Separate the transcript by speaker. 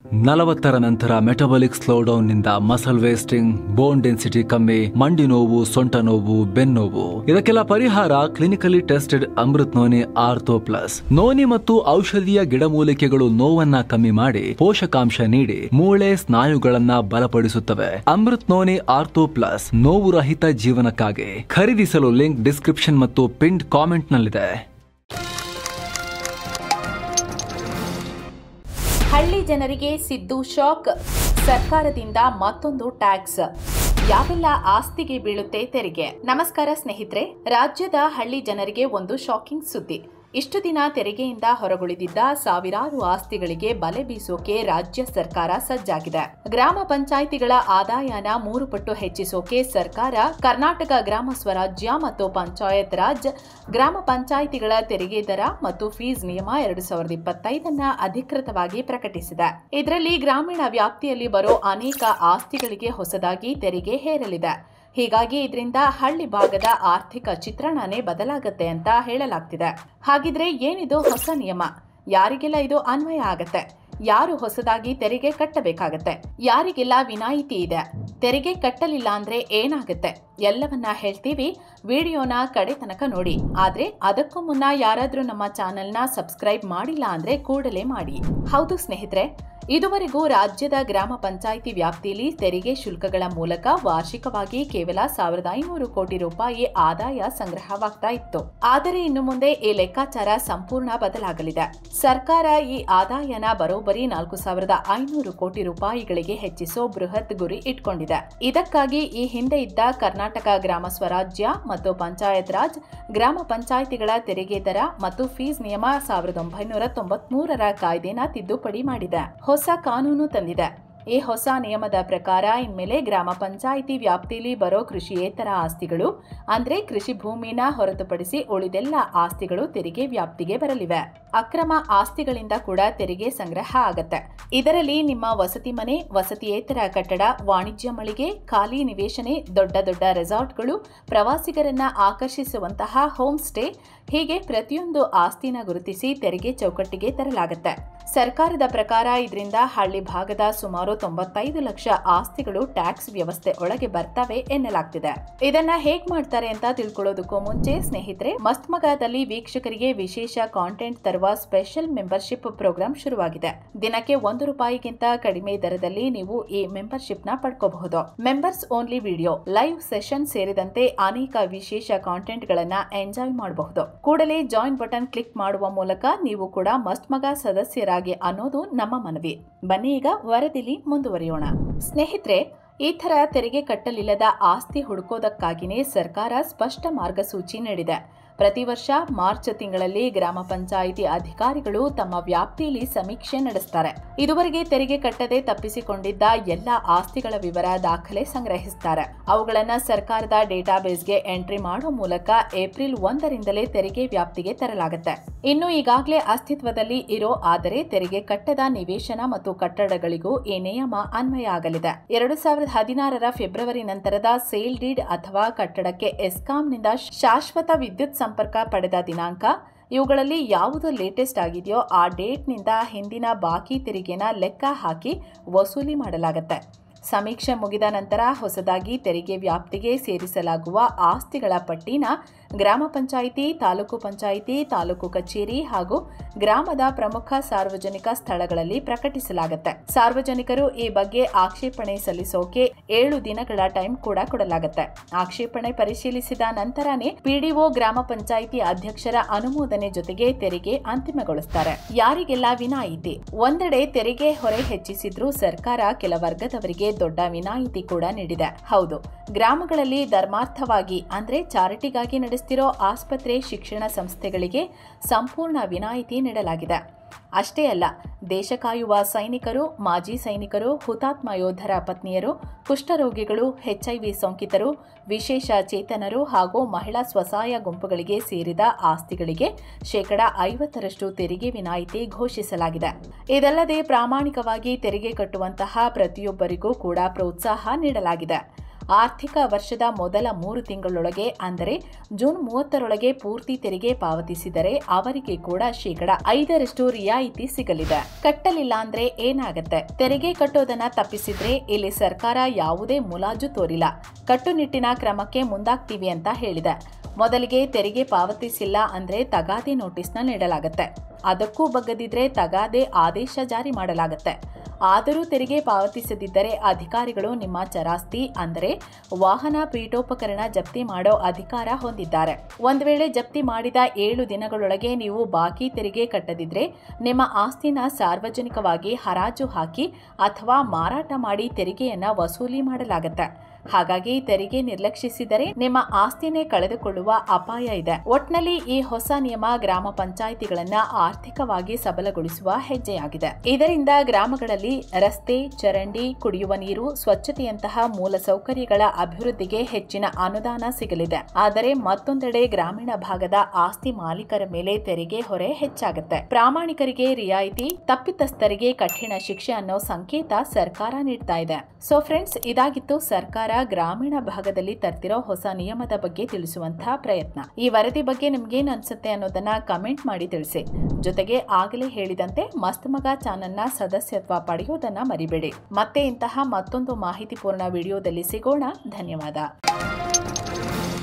Speaker 1: 40ರ ನಂತರ ಮೆಟಬಾಲಿಕ್ ಸ್ಲೋಡೌನ್ನಿಂದ muscle wasting, bone density ಕಮ್ಮಿ, ಮಂಡಿ ನೋವು, ಸೊಂಟ ನೋವು, ಬೆನ್ನೋವು ಇದಕ್ಕೆಲ್ಲ ಪರಿಹಾರ clinically tested Amrut noni ortho plus. Noni ಮತ್ತು ಔಷಧೀಯ ಗಿಡಮೂಲಿಕೆಗಳು ನೋವನ್ನ ಕಮ್ಮಿ ಮಾಡಿ ಪೋಷಕಾಂಶ ನೀಡಿ ಮೂಳೆ ಸ್ನಾಯುಗಳನ್ನ ಬಲಪಡಿಸುತ್ತವೆ. ಅಮೃತ್ ನೋನಿ ಆರ್ಥೋ ಪ್ಲಸ್ ನೋವು ರಹಿತ ಜೀವನಕ್ಕಾಗಿ ಖರೀದಿಸಲು ಲಿಂಕ್ ಡಿಸ್ಕ್ರಿಪ್ಷನ್ ಮತ್ತು ಪಿನ್ಡ್ ಕಾಮೆಂಟ್ ನಲ್ಲಿದೆ.
Speaker 2: ಹಳ್ಳಿ ಜನರಿಗೆ ಸಿದ್ದು ಶಾಕ್. ಸರ್ಕಾರದಿಂದ ಮತ್ತೊಂದು ಟ್ಯಾಕ್ಸ್. ಯಾವೆಲ್ಲ ಆಸ್ತಿಗೆ ಬೀಳುತ್ತೆ ತೆರಿಗೆ? ನಮಸ್ಕಾರ ಸ್ನೇಹಿತರೆ, ರಾಜ್ಯದ ಹಳ್ಳಿ ಜನರಿಗೆ ಒಂದು ಶಾಕಿಂಗ್ ಸುದ್ದಿ. ಇಷ್ಟು ದಿನ ತೆರಿಗೆಯಿಂದ ಹೊರಗುಳಿದಿದ್ದ ಸಾವಿರಾರು ಆಸ್ತಿಗಳಿಗೆ ಬಲೆ ಬೀಸೋಕೆ ರಾಜ್ಯ ಸರ್ಕಾರ ಸಜ್ಜಾಗಿದೆ. ಗ್ರಾಮ ಪಂಚಾಯಿತಿಗಳ ಆದಾಯನ 3 ಪಟ್ಟು ಹೆಚ್ಚಿಸೋಕೆ ಸರ್ಕಾರ ಕರ್ನಾಟಕ ಗ್ರಾಮ ಸ್ವರಾಜ್ಯ ಮತ್ತು ಪಂಚಾಯತ್ ರಾಜ್ ಗ್ರಾಮ ಪಂಚಾಯಿತಿಗಳ ತೆರಿಗೆ ದರ ಮತ್ತು ಫೀಸ್ ನಿಯಮ 2025 ಅಧಿಕೃತವಾಗಿ ಪ್ರಕಟಿಸಿದೆ. ಇದರಲ್ಲಿ ಗ್ರಾಮೀಣ ವ್ಯಾಪ್ತಿಯಲ್ಲಿ ಬರೋ ಅನೇಕ ಆಸ್ತಿಗಳಿಗೆ ಹೊಸದಾಗಿ ತೆರಿಗೆ ಹೇರಲಿದೆ. ಹೀಗಾಗಿ ಇದರಿಂದ ಹಳ್ಳಿ ಭಾಗದ ಆರ್ಥಿಕ ಚಿತ್ರಣನೇ ಬದಲಾಗುತ್ತೆ ಅಂತ ಹೇಳಲಾಗ್ತಿದೆ. ಹಾಗಿದ್ರೆ ಏನಿದು ಹೊಸ ನಿಯಮ? ಯಾರಿಗೆಲ್ಲ ಇದು ಅನ್ವಯ ಆಗತ್ತೆ? ಯಾರು ಹೊಸದಾಗಿ ತೆರಿಗೆ ಕಟ್ಟಬೇಕಾಗತ್ತೆ? ಯಾರಿಗೆಲ್ಲ ವಿನಾಯಿತಿ ಇದೆ? ತೆರಿಗೆ ಕಟ್ಟಲಿಲ್ಲ ಅಂದ್ರೆ ಏನಾಗುತ್ತೆ? ಎಲ್ಲವನ್ನ ಹೇಳ್ತೀವಿ. ವಿಡಿಯೋನ ಕಡೆ ತನಕ ನೋಡಿ. ಆದ್ರೆ ಅದಕ್ಕೂ ಮುನ್ನ ಯಾರಾದ್ರೂ ನಮ್ಮ ಚಾನೆಲ್ನ ಸಬ್ಸ್ಕ್ರೈಬ್ ಮಾಡಿಲ್ಲ ಅಂದ್ರೆ ಕೂಡಲೇ ಮಾಡಿ. ಹೌದು ಸ್ನೇಹಿತರೆ, ಇದುವರೆಗೂ ರಾಜ್ಯದ ಗ್ರಾಮ ಪಂಚಾಯಿತಿ ವ್ಯಾಪ್ತಿಯಲ್ಲಿ ತೆರಿಗೆ ಶುಲ್ಕಗಳ ಮೂಲಕ ವಾರ್ಷಿಕವಾಗಿ ಕೇವಲ 1500 ಕೋಟಿ ರೂಪಾಯಿ ಆದಾಯ ಸಂಗ್ರಹವಾಗ್ತಾ ಇತ್ತು. ಆದರೆ ಇನ್ನು ಮುಂದೆ ಈ ಲೆಕ್ಕಾಚಾರ ಸಂಪೂರ್ಣ ಬದಲಾಗಲಿದೆ. ಸರ್ಕಾರ ಈ ಆದಾಯನ ಬರೋಬ್ಬರಿ 4500 ಕೋಟಿ ರೂಪಾಯಿಗಳಿಗೆ ಹೆಚ್ಚಿಸೋ ಬೃಹತ್ ಗುರಿ ಇಟ್ಕೊಂಡಿದೆ. ಇದಕ್ಕಾಗಿ ಈ ಹಿಂದೆ ಇದ್ದ ಕರ್ನಾಟಕ ಗ್ರಾಮ ಸ್ವರಾಜ್ಯ ಮತ್ತು ಪಂಚಾಯತ್ ರಾಜ್ ಗ್ರಾಮ ಪಂಚಾಯಿತಿಗಳ ತೆರಿಗೆ ದರ ಮತ್ತು ಫೀಸ್ ನಿಯಮ 1993ರ ಕಾಯ್ದೆನ ತಿದ್ದುಪಡಿ ಮಾಡಿದೆ. ಹೊಸ ಕಾನೂನು ತಂದಿದೆ. ಈ ಹೊಸ ನಿಯಮದ ಪ್ರಕಾರ ಇನ್ಮೇಲೆ ಗ್ರಾಮ ಪಂಚಾಯಿತಿ ವ್ಯಾಪ್ತಿಯಲ್ಲಿ ಬರೋ ಕೃಷಿಯೇತರ ಆಸ್ತಿಗಳು ಅಂದ್ರೆ ಕೃಷಿ ಭೂಮಿನ ಹೊರತುಪಡಿಸಿ ಉಳಿದೆಲ್ಲ ಆಸ್ತಿಗಳು ತೆರಿಗೆ ವ್ಯಾಪ್ತಿಗೆ ಬರಲಿವೆ. ಅಕ್ರಮ ಆಸ್ತಿಗಳಿಂದ ಕೂಡ ತೆರಿಗೆ ಸಂಗ್ರಹ ಆಗತ್ತೆ. ಇದರಲ್ಲಿ ನಿಮ್ಮ ವಸತಿ ಮನೆ, ವಸತಿಯೇತರ ಕಟ್ಟಡ, ವಾಣಿಜ್ಯ ಮಳಿಗೆ, ಖಾಲಿ ನಿವೇಶನೆ, ದೊಡ್ಡ ದೊಡ್ಡ ರೆಸಾರ್ಟ್ಗಳು, ಪ್ರವಾಸಿಗರನ್ನ ಆಕರ್ಷಿಸುವಂತಹ ಹೋಮ್ ಸ್ಟೇ ಹೀಗೆ ಪ್ರತಿಯೊಂದು ಆಸ್ತಿನ ಗುರುತಿಸಿ ತೆರಿಗೆ ಚೌಕಟ್ಟಿಗೆ ತರಲಾಗುತ್ತೆ. ಸರ್ಕಾರದ ಪ್ರಕಾರ ಇದರಿಂದ ಹಳ್ಳಿ ಭಾಗದ ಸುಮಾರು 95 ಲಕ್ಷ ಆಸ್ತಿಗಳು ಟ್ಯಾಕ್ಸ್ ವ್ಯವಸ್ಥೆ ಒಳಗೆ ಬರ್ತವೆ ಎನ್ನಲಾಗ್ತಿದೆ. ಇದನ್ನ ಹೇಗ್ ಮಾಡ್ತಾರೆ ಅಂತ ತಿಳ್ಕೊಳ್ಳೋದಕ್ಕೂ ಮುಂಚೆ ಸ್ನೇಹಿತರೆ, ಮಸ್ತ್ ಮಗದಲ್ಲಿ ವೀಕ್ಷಕರಿಗೆ ವಿಶೇಷ ಕಾಂಟೆಂಟ್ ತರುವ ಸ್ಪೆಷಲ್ ಮೆಂಬರ್ಶಿಪ್ ಪ್ರೋಗ್ರಾಂ ಶುರುವಾಗಿದೆ. ದಿನಕ್ಕೆ ₹1ಗಿಂತ ಕಡಿಮೆ ದರದಲ್ಲಿ ನೀವು ಈ ಮೆಂಬರ್ಶಿಪ್ ನ ಪಡ್ಕೋಬಹುದು. Members only video, live session ಸೇರಿದಂತೆ ಅನೇಕ ವಿಶೇಷ ಕಾಂಟೆಂಟ್ ಗಳನ್ನ ಎಂಜಾಯ್ ಮಾಡಬಹುದು. ಕೂಡಲೇ ಜಾಯಿನ್ ಬಟನ್ ಕ್ಲಿಕ್ ಮಾಡುವ ಮೂಲಕ ನೀವು ಕೂಡ ಮಸ್ತ್ ಮಗ ಸದಸ್ಯರಾಗಿ ಅನ್ನೋದು ನಮ್ಮ ಮನವಿ. ಬನ್ನಿ ಈಗ ವರದಿಲಿ ಮುಂದುವರಿಯೋಣ. ಸ್ನೇಹಿತರೆ, ಈ ತರ ತೆರಿಗೆ ಕಟ್ಟಲಿಲ್ಲದ ಆಸ್ತಿ ಹುಡುಕೋದಕ್ಕಾಗಿನೇ ಸರ್ಕಾರ ಸ್ಪಷ್ಟ ಮಾರ್ಗಸೂಚಿ ನೀಡಿದೆ. ಪ್ರತಿ ವರ್ಷ ಮಾರ್ಚ್ ತಿಂಗಳಲ್ಲಿ ಗ್ರಾಮ ಪಂಚಾಯಿತಿ ಅಧಿಕಾರಿಗಳು ತಮ್ಮ ವ್ಯಾಪ್ತಿಯಲ್ಲಿ ಸಮೀಕ್ಷೆ ನಡೆಸುತ್ತಾರೆ. ಇದುವರೆಗೆ ತೆರಿಗೆ ಕಟ್ಟದೆ ತಪ್ಪಿಸಿಕೊಂಡಿದ್ದ ಎಲ್ಲ ಆಸ್ತಿಗಳ ವಿವರ ದಾಖಲೆ ಸಂಗ್ರಹಿಸುತ್ತಾರೆ. ಅವುಗಳನ್ನು ಸರ್ಕಾರದ ಡೇಟಾಬೇಸ್ಗೆ ಎಂಟ್ರಿ ಮಾಡುವ ಮೂಲಕ ಏಪ್ರಿಲ್ 1ರಿಂದಲೇ ತೆರಿಗೆ ವ್ಯಾಪ್ತಿಗೆ ತರಲಾಗುತ್ತೆ. ಇನ್ನು ಈಗಾಗಲೇ ಅಸ್ತಿತ್ವದಲ್ಲಿ ಇರೋ ಆದರೆ ತೆರಿಗೆ ಕಟ್ಟದ ನಿವೇಶನ ಮತ್ತು ಕಟ್ಟಡಗಳಿಗೂ ಈ ನಿಯಮ ಅನ್ವಯ ಆಗಲಿದೆ. 2016ರ ಫೆಬ್ರವರಿ ನಂತರದ ಸೇಲ್ ಡೀಡ್ ಅಥವಾ ಕಟ್ಟಡಕ್ಕೆ ಎಸ್ಕಾಂನಿಂದ ಶಾಶ್ವತ ವಿದ್ಯುತ್ ಸಂಪರ್ಕ ಪಡೆದ ದಿನಾಂಕ, ಇವುಗಳಲ್ಲಿ ಯಾವುದು ಲೇಟೆಸ್ಟ್ ಆಗಿದೆಯೋ ಆ ಡೇಟ್ನಿಂದ ಹಿಂದಿನ ಬಾಕಿ ತೆರಿಗೆನ ಲೆಕ್ಕ ಹಾಕಿ ವಸೂಲಿ ಮಾಡಲಾಗುತ್ತೆ. ಸಮೀಕ್ಷೆ ಮುಗಿದ ನಂತರ ಹೊಸದಾಗಿ ತೆರಿಗೆ ವ್ಯಾಪ್ತಿಗೆ ಸೇರಿಸಲಾಗುವ ಆಸ್ತಿಗಳ ಪಟ್ಟಿನ ಗ್ರಾಮ ಪಂಚಾಯಿತಿ, ತಾಲೂಕು ಪಂಚಾಯಿತಿ, ತಾಲೂಕು ಕಚೇರಿ ಹಾಗೂ ಗ್ರಾಮದ ಪ್ರಮುಖ ಸಾರ್ವಜನಿಕ ಸ್ಥಳಗಳಲ್ಲಿ ಪ್ರಕಟಿಸಲಾಗುತ್ತೆ. ಸಾರ್ವಜನಿಕರು ಈ ಬಗ್ಗೆ ಆಕ್ಷೇಪಣೆ ಸಲ್ಲಿಸೋಕೆ 7 ದಿನಗಳ ಟೈಮ್ ಕೂಡ ಕೊಡಲಾಗುತ್ತೆ. ಆಕ್ಷೇಪಣೆ ಪರಿಶೀಲಿಸಿದ ನಂತರನೇ ಪಿಡಿಒ ಗ್ರಾಮ ಪಂಚಾಯಿತಿ ಅಧ್ಯಕ್ಷರ ಅನುಮೋದನೆ ಜೊತೆಗೆ ತೆರಿಗೆ ಅಂತಿಮಗೊಳಿಸುತ್ತಾರೆ. ಯಾರಿಗೆಲ್ಲ ವಿನಾಯಿತಿ? ಒಂದೆಡೆ ತೆರಿಗೆ ಹೊರೆ ಹೆಚ್ಚಿಸಿದ್ರೂ ಸರ್ಕಾರ ಕೆಲ ವರ್ಗದವರಿಗೆ ದೊಡ್ಡ ವಿನಾಯಿತಿ ಕೂಡ ನೀಡಿದೆ. ಹೌದು, ಗ್ರಾಮಗಳಲ್ಲಿ ಧರ್ಮಾರ್ಥವಾಗಿ ಅಂದ್ರೆ ಚಾರಿಟಿಗಾಗಿ ನಡೆಸ್ತಿರೋ ಆಸ್ಪತ್ರೆ, ಶಿಕ್ಷಣ ಸಂಸ್ಥೆಗಳಿಗೆ ಸಂಪೂರ್ಣ ವಿನಾಯಿತಿ ನೀಡಲಾಗಿದೆ. ಅಷ್ಟೇ ಅಲ್ಲ, ದೇಶ ಕಾಯುವ ಸೈನಿಕರು, ಮಾಜಿ ಸೈನಿಕರು, ಹುತಾತ್ಮ ಯೋಧರ ಪತ್ನಿಯರು, ಕುಷ್ಠರೋಗಿಗಳು, HIV ಸೋಂಕಿತರು, ವಿಶೇಷ ಚೇತನರು ಹಾಗೂ ಮಹಿಳಾ ಸ್ವಸಹಾಯ ಗುಂಪುಗಳಿಗೆ ಸೇರಿದ ಆಸ್ತಿಗಳಿಗೆ 50% ತೆರಿಗೆ ವಿನಾಯಿತಿ ಘೋಷಿಸಲಾಗಿದೆ. ಇದಲ್ಲದೆ ಪ್ರಾಮಾಣಿಕವಾಗಿ ತೆರಿಗೆ ಕಟ್ಟುವಂತಹ ಪ್ರತಿಯೊಬ್ಬರಿಗೂ ಕೂಡ ಪ್ರೋತ್ಸಾಹ ನೀಡಲಾಗಿದೆ. ಆರ್ಥಿಕ ವರ್ಷದ ಮೊದಲ 3 ತಿಂಗಳೊಳಗೆ ಅಂದರೆ ಜೂನ್ 30ರೊಳಗೆ ಪೂರ್ತಿ ತೆರಿಗೆ ಪಾವತಿಸಿದರೆ ಅವರಿಗೆ ಕೂಡ ಶೇಕಡ 5ರಷ್ಟು ರಿಯಾಯಿತಿ ಸಿಗಲಿದೆ. ಕಟ್ಟಲಿಲ್ಲ ಅಂದ್ರೆ ಏನಾಗುತ್ತೆ? ತೆರಿಗೆ ಕಟ್ಟೋದನ್ನ ತಪ್ಪಿಸಿದ್ರೆ ಇಲ್ಲಿ ಸರ್ಕಾರ ಯಾವುದೇ ಮುಲಾಜು ತೋರಿಲ್ಲ, ಕಟ್ಟುನಿಟ್ಟಿನ ಕ್ರಮಕ್ಕೆ ಮುಂದಾಗ್ತೀವಿ ಅಂತ ಹೇಳಿದೆ. ಮೊದಲಿಗೆ ತೆರಿಗೆ ಪಾವತಿಸಿಲ್ಲ ಅಂದ್ರೆ ತಗಾದೆ ನೋಟಿಸ್ನ ನೀಡಲಾಗುತ್ತೆ. ಅದಕ್ಕೂ ಬಗ್ಗದಿದ್ರೆ ತಗಾದೆ ಆದೇಶ ಜಾರಿ ಮಾಡಲಾಗುತ್ತೆ. ಆದರೂ ತೆರಿಗೆ ಪಾವತಿಸದಿದ್ದರೆ ಅಧಿಕಾರಿಗಳು ನಿಮ್ಮ ಚರಾಸ್ತಿ ಅಂದರೆ ವಾಹನ ಪೀಠೋಪಕರಣ ಜಪ್ತಿ ಮಾಡೋ ಅಧಿಕಾರ ಹೊಂದಿದ್ದಾರೆ. ಒಂದು ವೇಳೆ ಜಪ್ತಿ ಮಾಡಿದ 7 ದಿನಗಳೊಳಗೆ ನೀವು ಬಾಕಿ ತೆರಿಗೆ ಕಟ್ಟದಿದ್ರೆ ನಿಮ್ಮ ಆಸ್ತಿನ ಸಾರ್ವಜನಿಕವಾಗಿ ಹರಾಜು ಹಾಕಿ ಅಥವಾ ಮಾರಾಟ ಮಾಡಿ ತೆರಿಗೆಯನ್ನ ವಸೂಲಿ ಮಾಡಲಾಗುತ್ತೆ. ಹಾಗಾಗಿ ತೆರಿಗೆ ನಿರ್ಲಕ್ಷಿಸಿದರೆ ನಿಮ್ಮ ಆಸ್ತಿನೇ ಕಳೆದುಕೊಳ್ಳುವ ಅಪಾಯ ಇದೆ. ಒಟ್ನಲ್ಲಿ ಈ ಹೊಸ ನಿಯಮ ಗ್ರಾಮ ಪಂಚಾಯಿತಿಗಳನ್ನ ಆರ್ಥಿಕವಾಗಿ ಸಬಲಗೊಳಿಸುವ ಹೆಜ್ಜೆಯಾಗಿದೆ. ಇದರಿಂದ ಗ್ರಾಮಗಳಲ್ಲಿ ರಸ್ತೆ, ಚರಂಡಿ, ಕುಡಿಯುವ ನೀರು, ಸ್ವಚ್ಛತೆಯಂತಹ ಮೂಲ ಸೌಕರ್ಯಗಳ ಅಭಿವೃದ್ಧಿಗೆ ಹೆಚ್ಚಿನ ಅನುದಾನ ಸಿಗಲಿದೆ. ಆದರೆ ಮತ್ತೊಂದೆಡೆ ಗ್ರಾಮೀಣ ಭಾಗದ ಆಸ್ತಿ ಮಾಲೀಕರ ಮೇಲೆ ತೆರಿಗೆ ಹೊರೆ ಹೆಚ್ಚಾಗುತ್ತೆ. ಪ್ರಾಮಾಣಿಕರಿಗೆ ರಿಯಾಯಿತಿ, ತಪ್ಪಿತಸ್ಥರಿಗೆ ಕಠಿಣ ಶಿಕ್ಷೆ ಅನ್ನೋ ಸಂಕೇತ ಸರ್ಕಾರ ನೀಡ್ತಾ ಇದೆ. ಸೊ ಫ್ರೆಂಡ್ಸ್, ಇದಾಗಿತ್ತು ಸರ್ಕಾರ ಗ್ರಾಮೀಣ ಭಾಗದಲ್ಲಿ ತರ್ತಿರೋ ಹೊಸ ನಿಯಮದ ಬಗ್ಗೆ ತಿಳಿಸುವಂತಹ ಪ್ರಯತ್ನ. ಈ ವರದಿ ಬಗ್ಗೆ ನಿಮ್ಗೇನ್ ಅನ್ಸುತ್ತೆ ಅನ್ನೋದನ್ನ ಕಮೆಂಟ್ ಮಾಡಿ ತಿಳಿಸಿ. ಜೊತೆಗೆ ಆಗಲೇ ಹೇಳಿದಂತೆ ಮಸ್ತ್ ಮಗ ಚಾನೆಲ್ನ ಸದಸ್ಯತ್ವ ಪಡೆಯೋದನ್ನ ಮರಿಬೇಡಿ. ಮತ್ತೆ ಇಂತಹ ಮತ್ತೊಂದು ಮಾಹಿತಿಪೂರ್ಣ ವಿಡಿಯೋದಲ್ಲಿ ಸಿಗೋಣ. ಧನ್ಯವಾದ.